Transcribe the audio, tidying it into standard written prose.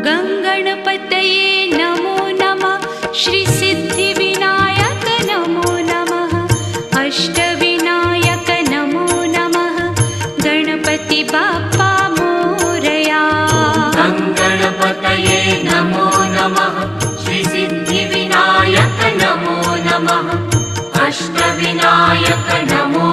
गङ्गणपतये नमो नमः। श्रीसिद्धिविनायक नमो नमः। अष्टविनायक नमो नमः। गणपति बाप्पा मोरया। गङ्गणपतये नमो नमः। श्रीसिद्धिविनायक नमो नमः। अष्टविनायक नमो